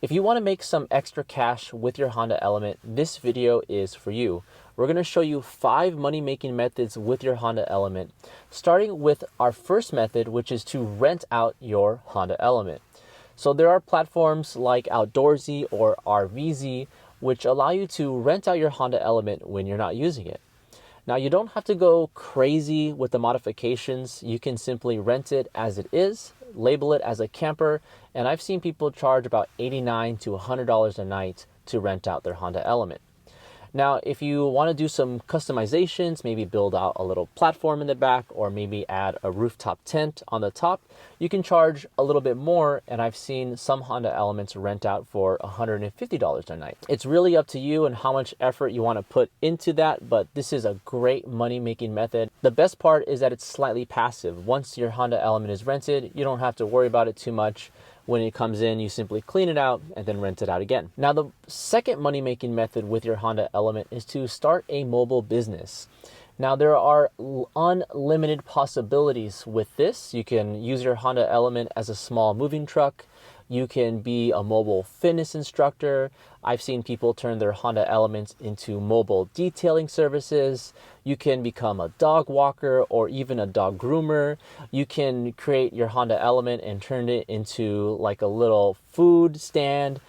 If you want to make some extra cash with your Honda Element, this video is for you. We're going to show you 5 money-making methods with your Honda Element, starting with our first method, which is to rent out your Honda Element. So there are platforms like Outdoorsy or RVZ, which allow you to rent out your Honda Element when you're not using it. Now, you don't have to go crazy with the modifications. You can simply rent it as it is, label it as a camper, and I've seen people charge about $89 to $100 a night to rent out their Honda Element. Now, if you want to do some customizations, maybe build out a little platform in the back or maybe add a rooftop tent on the top, you can charge a little bit more, and I've seen some Honda Elements rent out for $150 a night. It's really up to you and how much effort you want to put into that, but this is a great money-making method. The best part is that it's slightly passive. Once your Honda Element is rented, you don't have to worry about it too much. When it comes in, you simply clean it out and then rent it out again. Now, the second money-making method with your Honda Element is to start a mobile business. Now, there are unlimited possibilities with this. You can use your Honda Element as a small moving truck. You can be a mobile fitness instructor. I've seen people turn their Honda Elements into mobile detailing services. You can become a dog walker or even a dog groomer. You can create your Honda Element and turn it into like a little food stand.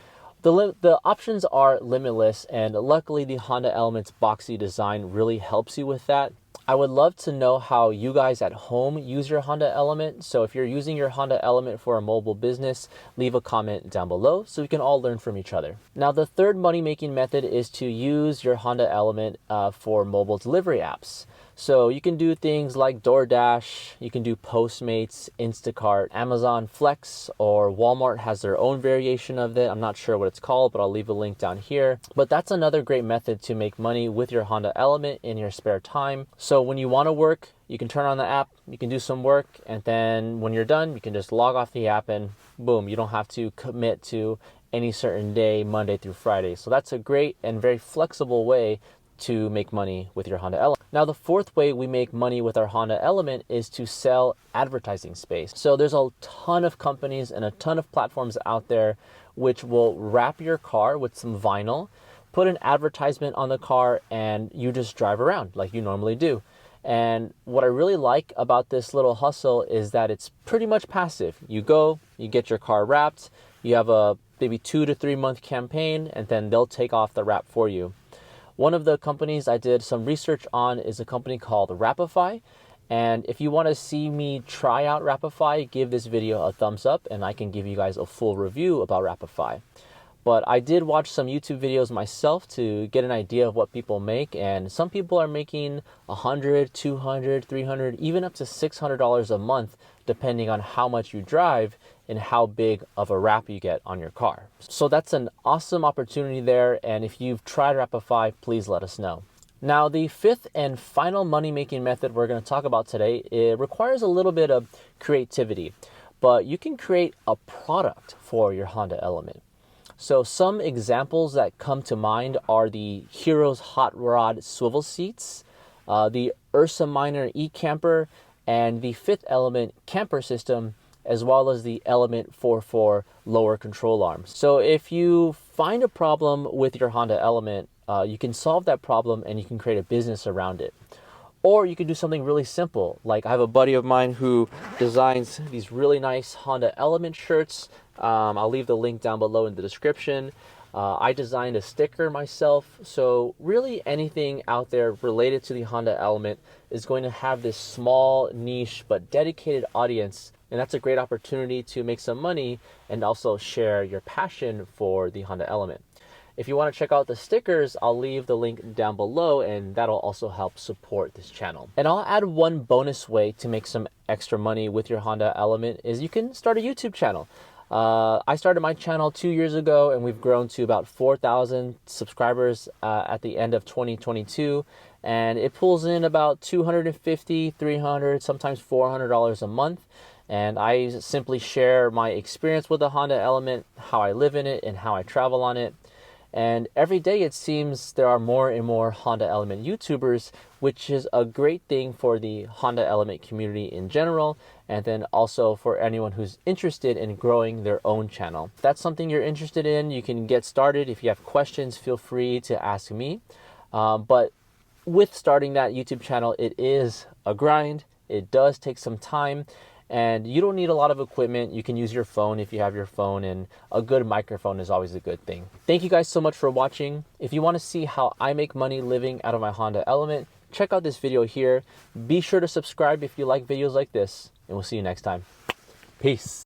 The options are limitless, and luckily the Honda Element's boxy design really helps you with that. I would love to know how you guys at home use your Honda Element. So if you're using your Honda Element for a mobile business, leave a comment down below so we can all learn from each other. Now, the third money-making method is to use your Honda Element for mobile delivery apps. So you can do things like DoorDash, you can do Postmates, Instacart, Amazon Flex, or Walmart has their own variation of it. I'm not sure what it's called, but I'll leave a link down here. But that's another great method to make money with your Honda Element in your spare time. So when you want to work, you can turn on the app, you can do some work, and then when you're done, you can just log off the app and boom, you don't have to commit to any certain day, Monday through Friday. So that's a great and very flexible way to make money with your Honda Element. Now, the fourth way we make money with our Honda Element is to sell advertising space. So there's a ton of companies and a ton of platforms out there which will wrap your car with some vinyl, put an advertisement on the car, and you just drive around like you normally do. And what I really like about this little hustle is that it's pretty much passive. You go, you get your car wrapped, you have a maybe 2 to 3 month campaign, and then they'll take off the wrap for you. One of the companies I did some research on is a company called Rapidify. And if you want to see me try out Rapidify, give this video a thumbs up and I can give you guys a full review about Rapidify. But I did watch some YouTube videos myself to get an idea of what people make, and some people are making $100, $200, $300, even up to $600 a month, depending on how much you drive and how big of a wrap you get on your car. So that's an awesome opportunity there, and if you've tried Rapidify, please let us know. Now, the fifth and final money-making method we're going to talk about today, it requires a little bit of creativity, but you can create a product for your Honda Element. So some examples that come to mind are the Heroes Hot Rod swivel seats, the Ursa Minor e-camper, and the Fifth Element camper system, as well as the Element 4x4 lower control arms. So if you find a problem with your Honda Element, you can solve that problem and you can create a business around it. Or you can do something really simple. Like I have a buddy of mine who designs these really nice Honda Element shirts. I'll leave the link down below in the description. I designed a sticker myself. So really anything out there related to the Honda Element is going to have this small niche but dedicated audience. And that's a great opportunity to make some money and also share your passion for the Honda Element. If you want to check out the stickers, I'll leave the link down below, and that'll also help support this channel. And I'll add one bonus way to make some extra money with your Honda Element is you can start a YouTube channel. I started my channel 2 years ago, and we've grown to about 4,000 subscribers at the end of 2022. And it pulls in about $250, $300, sometimes $400 a month. And I simply share my experience with the Honda Element, how I live in it, and how I travel on it. And every day it seems there are more and more Honda Element YouTubers, which is a great thing for the Honda Element community in general, and then also for anyone who's interested in growing their own channel. If that's something you're interested in, you can get started. If you have questions, feel free to ask me. But with starting that YouTube channel, it is a grind. It does take some time, and you don't need a lot of equipment. You can use your phone if you have your phone, and a good microphone is always a good thing. Thank you guys so much for watching. If you want to see how I make money living out of my Honda Element, check out this video here. Be sure to subscribe if you like videos like this, and we'll see you next time. Peace.